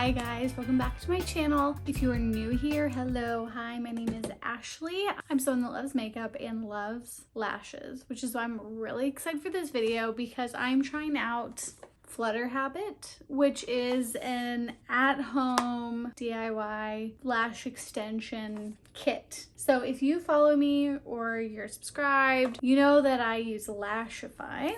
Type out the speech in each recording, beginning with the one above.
Hi guys, welcome back to my channel. If you are new here, hello, hi, my name is Ashley. I'm someone that loves makeup and loves lashes, which is why I'm really excited for this video because I'm trying out FlutterHabit, which is an at-home DIY lash extension kit. So if you follow me or you're subscribed, you know that I use Lashify,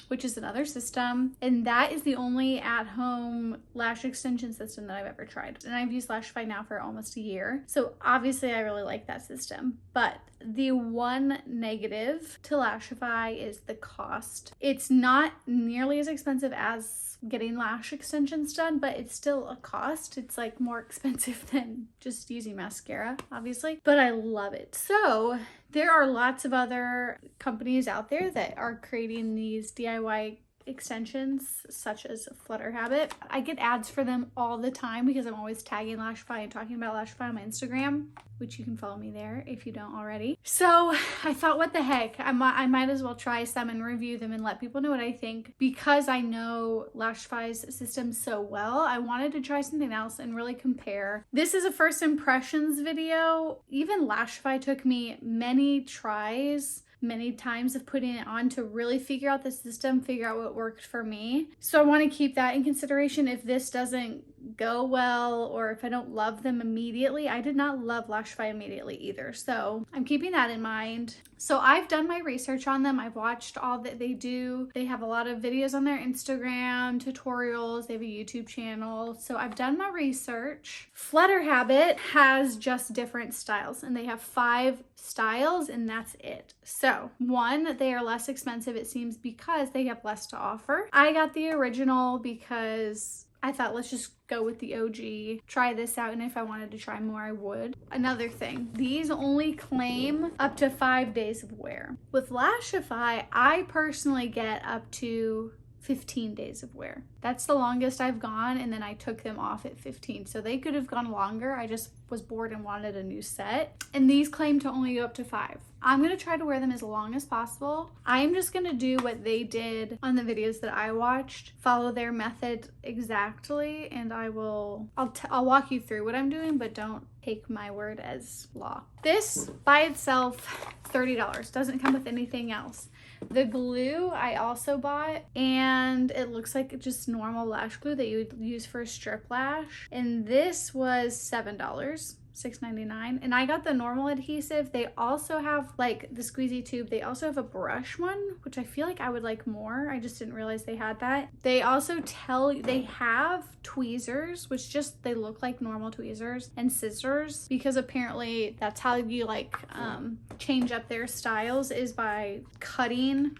which is another system, and that is the only at-home lash extension system that I've ever tried. And I've used Lashify now for almost a year. So obviously I really like that system, but the one negative to Lashify is the cost. It's not nearly as expensive as getting lash extensions done, but it's still a cost. It's like more expensive than just using mascara, obviously, but I love it. So there are lots of other companies out there that are creating these DIY extensions such as FlutterHabit. I get ads for them all the time because I'm always tagging Lashify and talking about Lashify on my Instagram, which you can follow me there if you don't already. So I thought, what the heck, I might as well try some and review them and let people know what I think. Because I know Lashify's system so well, I wanted to try something else and really compare. This is a first impressions video. Even Lashify took me many tries, many times of putting it on to really figure out the system, figure out what worked for me. So I want to keep that in consideration if this doesn't go well or if I don't love them immediately. I did not love Lashify immediately either, so I'm keeping that in mind. So I've done my research on them. I've watched all that they do. They have a lot of videos on their Instagram, tutorials, they have a YouTube channel. So I've done my research. FlutterHabit has just different styles and they have 5 styles and that's it. So one, they are less expensive, it seems, because they have less to offer. I got the original because I thought, let's just go with the OG, try this out, and if I wanted to try more, I would. Another thing, these only claim up to 5 days of wear. With Lashify, I personally get up to 15 days of wear. That's the longest I've gone, and then I took them off at 15. So they could have gone longer. I just was bored and wanted a new set. And these claim to only go up to 5. I'm gonna try to wear them as long as possible. I'm just gonna do what they did on the videos that I watched, follow their method exactly, and I'll walk you through what I'm doing, but don't take my word as law. This by itself, $30, doesn't come with anything else. The glue I also bought, and it looks like just normal lash glue that you would use for a strip lash. And this was $7, $6.99. And I got the normal adhesive. They also have like the squeezy tube. They also have a brush one, which I feel like I would like more. I just didn't realize they had that. They also they have tweezers, which just, they look like normal tweezers, and scissors, because apparently that's how you like change up their styles, is by cutting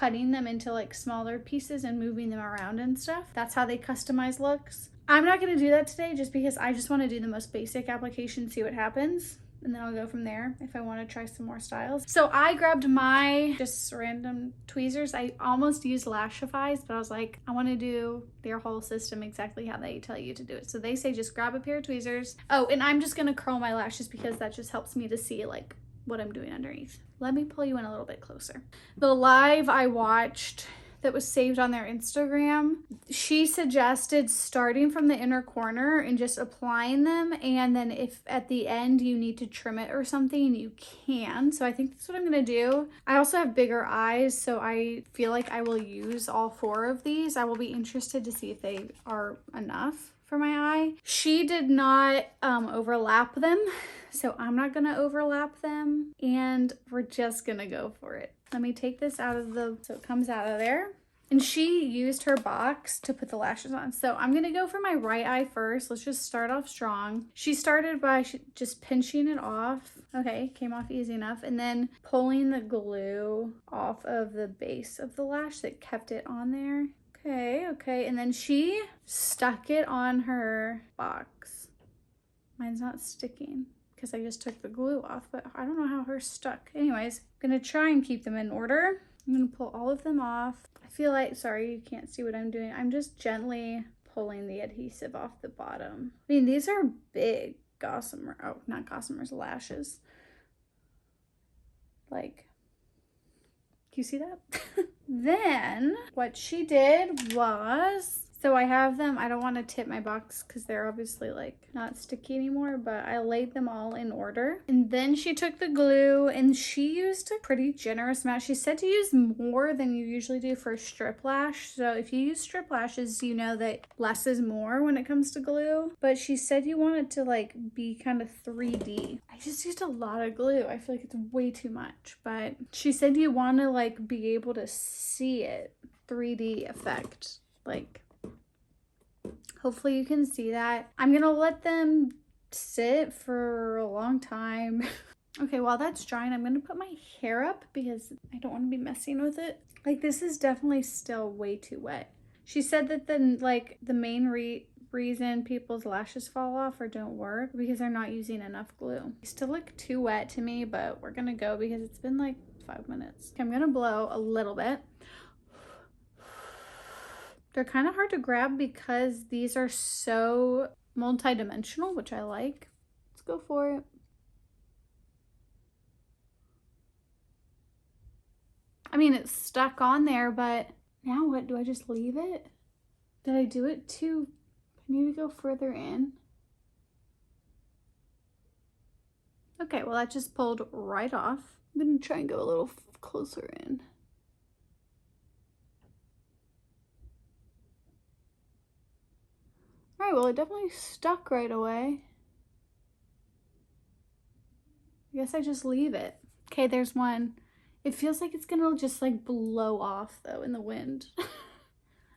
them into like smaller pieces and moving them around and stuff. That's how they customize looks. I'm not going to do that today just because I just want to do the most basic application, see what happens, and then I'll go from there if I want to try some more styles. So I grabbed my just random tweezers. I almost used Lashify's, but I was like, I want to do their whole system exactly how they tell you to do it. So they say just grab a pair of tweezers. Oh, and I'm just going to curl my lashes because that just helps me to see like what I'm doing underneath. Let me pull you in a little bit closer. The live I watched that was saved on their Instagram, she suggested starting from the inner corner and just applying them, and then if at the end you need to trim it or something, you can. So I think that's what I'm gonna do. I also have bigger eyes, so I feel like I will use all 4 of these. I will be interested to see if they are enough for my eye. She did not overlap them, so I'm not gonna overlap them, and we're just gonna go for it. Let me take this out of so it comes out of there. And she used her box to put the lashes on. So I'm gonna go for my right eye first. Let's just start off strong. She started by just pinching it off. Okay, came off easy enough. And then pulling the glue off of the base of the lash that kept it on there. Okay, and then she stuck it on her box. Mine's not sticking because I just took the glue off, but I don't know how hers stuck. Anyways, I'm gonna try and keep them in order. I'm gonna pull all of them off. I feel like, sorry, you can't see what I'm doing. I'm just gently pulling the adhesive off the bottom. I mean, these are big not Gossamer's lashes. Like, can you see that? Then what she did was So I have them, I don't want to tip my box because they're obviously like not sticky anymore, but I laid them all in order. And then she took the glue and she used a pretty generous amount. She said to use more than you usually do for a strip lash. So if you use strip lashes, you know that less is more when it comes to glue. But she said you want it to like be kind of 3D. I just used a lot of glue. I feel like it's way too much, but she said you want to like be able to see it, 3D effect, like. Hopefully you can see that. I'm gonna let them sit for a long time. Okay, while that's drying, I'm gonna put my hair up because I don't want to be messing with it. Like, this is definitely still way too wet. She said that the main reason people's lashes fall off or don't work because they're not using enough glue. They still look too wet to me, but we're gonna go because it's been like 5 minutes. Okay, I'm gonna blow a little bit. They're kind of hard to grab because these are so multi-dimensional, which I like. Let's go for it. I mean, it's stuck on there, but now what? Do I just leave it? Did I do it too? I need to go further in. Okay, well, that just pulled right off. I'm gonna try and go a little closer in. All right, well, it definitely stuck right away. I guess I just leave it. Okay, there's one. It feels like it's gonna just like blow off though in the wind.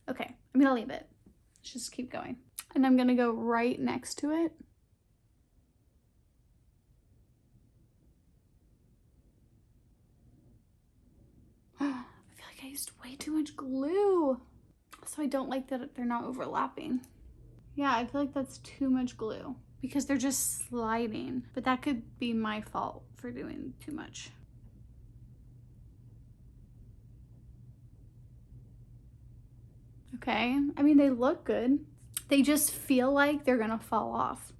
Okay, I'm gonna leave it. Let's just keep going. And I'm gonna go right next to it. I feel like I used way too much glue. So I don't like that they're not overlapping. Yeah, I feel like that's too much glue because they're just sliding, but that could be my fault for doing too much. Okay, I mean, they look good. They just feel like they're gonna fall off.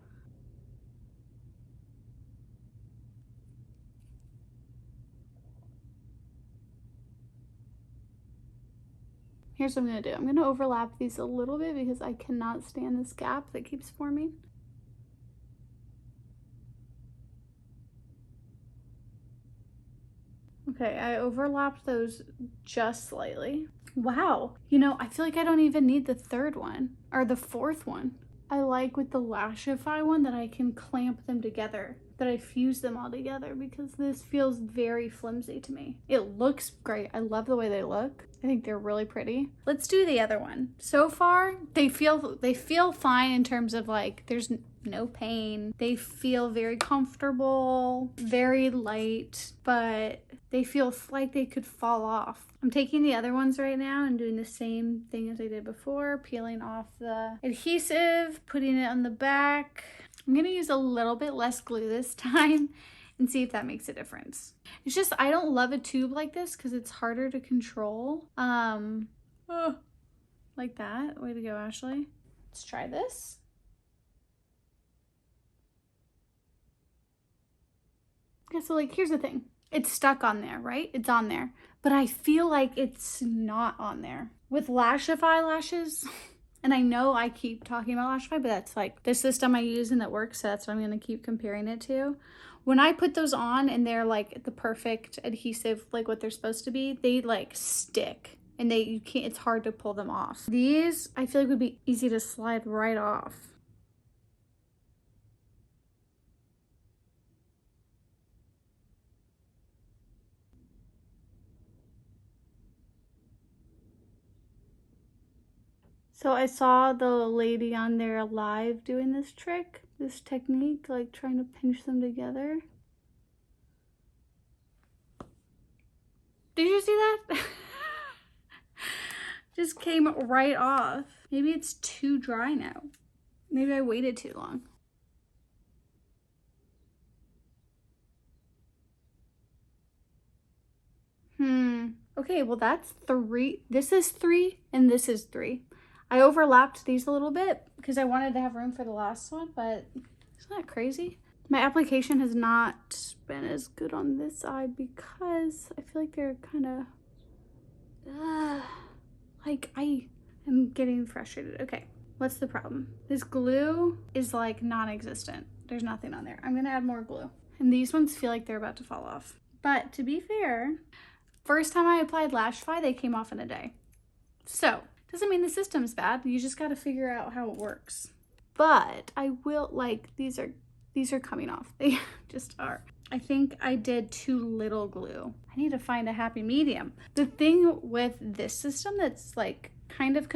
Here's what I'm gonna do. I'm gonna overlap these a little bit because I cannot stand this gap that keeps forming. Okay, I overlapped those just slightly. Wow, you know, I feel like I don't even need the third one or the fourth one. I like with the Lashify one that I can clamp them together, that I fuse them all together because this feels very flimsy to me. It looks great. I love the way they look. I think they're really pretty. Let's do the other one. So far, they feel fine in terms of like there's no pain. They feel very comfortable, very light, but they feel like they could fall off. I'm taking the other ones right now and doing the same thing as I did before, peeling off the adhesive, putting it on the back. I'm gonna use a little bit less glue this time and see if that makes a difference. It's just, I don't love a tube like this because it's harder to control. Like that. Way to go, Ashley. Let's try this. Yeah, so like, here's the thing. It's stuck on there, right? It's on there. But I feel like it's not on there. With Lashify lashes, and I know I keep talking about Lashify, but that's like the system I use and that works, so that's what I'm gonna keep comparing it to. When I put those on and they're like the perfect adhesive, like what they're supposed to be, they like stick and you can't, it's hard to pull them off. These, I feel like would be easy to slide right off. So I saw the lady on there live doing this trick, this technique, like trying to pinch them together. Did you see that? Just came right off. Maybe it's too dry now. Maybe I waited too long. Okay, well that's 3. This is 3 and this is 3. I overlapped these a little bit because I wanted to have room for the last one, but isn't that crazy? My application has not been as good on this side because I feel like they're kind of, like I'm getting frustrated. Okay, what's the problem? This glue is like non-existent. There's nothing on there. I'm gonna add more glue. And these ones feel like they're about to fall off. But to be fair, first time I applied Lashify, they came off in a day. So, doesn't mean the system's bad. You just gotta figure out how it works. But I will, like, these are coming off. They just are. I think I did too little glue. I need to find a happy medium. The thing with this system that's like kind of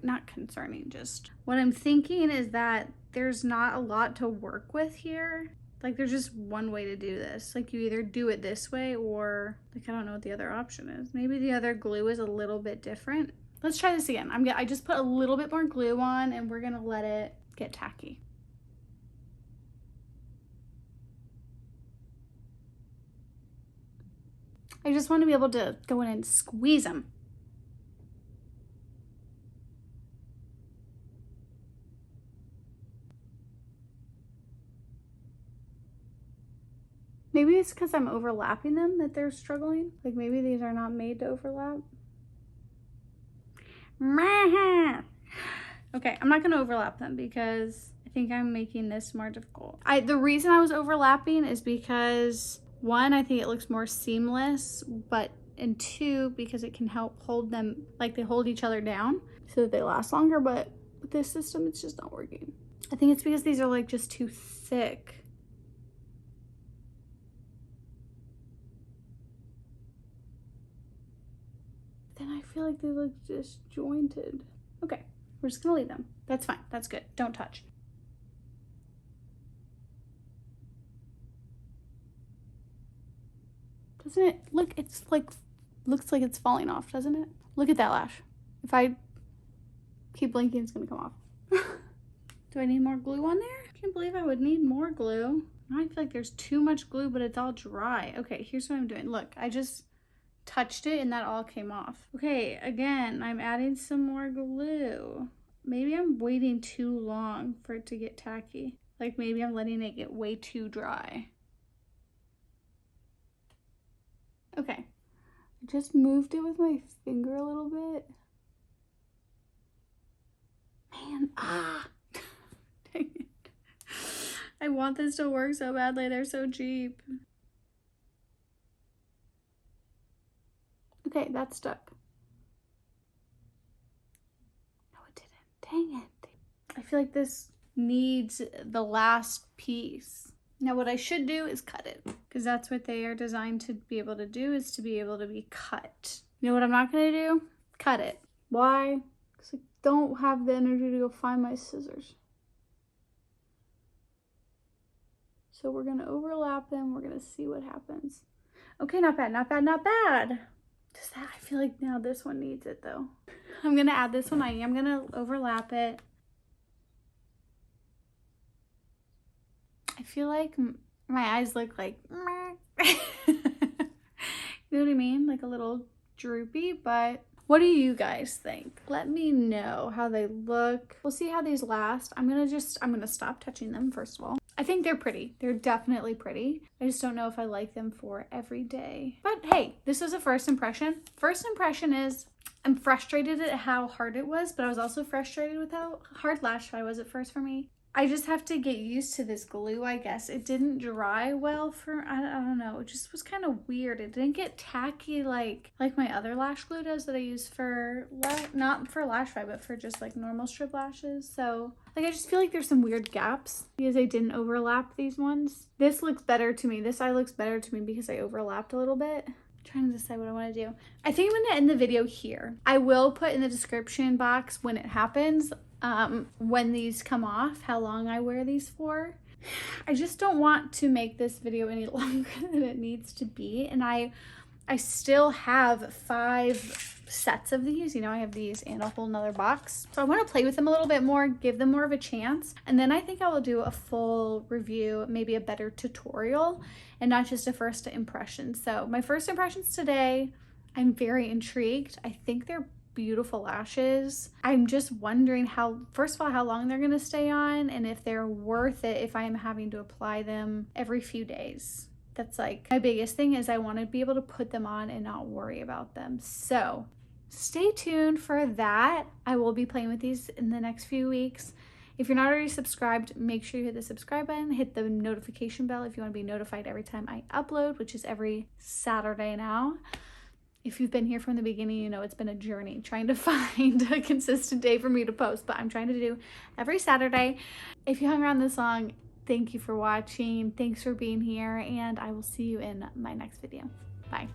not concerning, just what I'm thinking is that there's not a lot to work with here. Like there's just one way to do this. Like you either do it this way or like, I don't know what the other option is. Maybe the other glue is a little bit different. Let's try this again. I just put a little bit more glue on and we're gonna let it get tacky. I just want to be able to go in and squeeze them. Maybe it's because I'm overlapping them that they're struggling. Like maybe these are not made to overlap. Okay, I'm not gonna overlap them because I think I'm making this more difficult. The reason I was overlapping is because one, I think it looks more seamless, and two, because it can help hold them, like they hold each other down so that they last longer, but with this system, it's just not working. I think it's because these are like just too thick. Then I feel like they look disjointed. Okay, we're just gonna leave them. That's fine, that's good, don't touch. Doesn't it look, it's like, looks like it's falling off, doesn't it? Look at that lash. If I keep blinking, it's gonna come off. Do I need more glue on there? I can't believe I would need more glue. Now I feel like there's too much glue, but it's all dry. Okay, here's what I'm doing. Look, I just touched it and that all came off. Okay, again, I'm adding some more glue. Maybe I'm waiting too long for it to get tacky. Like maybe I'm letting it get way too dry. Okay, I just moved it with my finger a little bit. Man, dang it. I want this to work so badly, they're so cheap. Okay, that's stuck. No, it didn't. Dang it. I feel like this needs the last piece. Now what I should do is cut it, because that's what they are designed to be able to do, is to be able to be cut. You know what I'm not gonna do? Cut it. Why? Because I don't have the energy to go find my scissors. So we're gonna overlap them, we're gonna see what happens. Okay, not bad, not bad, not bad. Just that, I feel like now this one needs it though. I'm gonna add this one, I am gonna overlap it. I feel like my eyes look like, you know what I mean? Like a little droopy, but what do you guys think? Let me know how they look. We'll see how these last. I'm gonna stop touching them first of all. I think they're pretty. They're definitely pretty. I just don't know if I like them for every day. But hey, this was a first impression. First impression is I'm frustrated at how hard it was, but I was also frustrated with how hard Lashify was at first for me. I just have to get used to this glue, I guess. It didn't dry well for, I don't know, it just was kind of weird. It didn't get tacky like my other lash glue does that I use for, not for Lashify, but for just like normal strip lashes. So like, I just feel like there's some weird gaps because I didn't overlap these ones. This looks better to me. This eye looks better to me because I overlapped a little bit. I'm trying to decide what I want to do. I think I'm gonna end the video here. I will put in the description box when it happens, when these come off, how long I wear these for. I just don't want to make this video any longer than it needs to be, and I still have 5 sets of these. You know, I have these and a whole nother box, so I want to play with them a little bit more, give them more of a chance, and then I think I will do a full review, maybe a better tutorial and not just a first impression. So my first impressions today, I'm very intrigued. I think they're beautiful lashes. I'm just wondering first of all, how long they're gonna stay on and if they're worth it if I am having to apply them every few days. That's like my biggest thing, is I want to be able to put them on and not worry about them. So stay tuned for that. I will be playing with these in the next few weeks. If you're not already subscribed, make sure you hit the subscribe button, hit the notification bell if you want to be notified every time I upload, which is every Saturday now. If you've been here from the beginning, you know it's been a journey trying to find a consistent day for me to post, but I'm trying to do every Saturday. If you hung around this long, thank you for watching. Thanks for being here, and I will see you in my next video. Bye.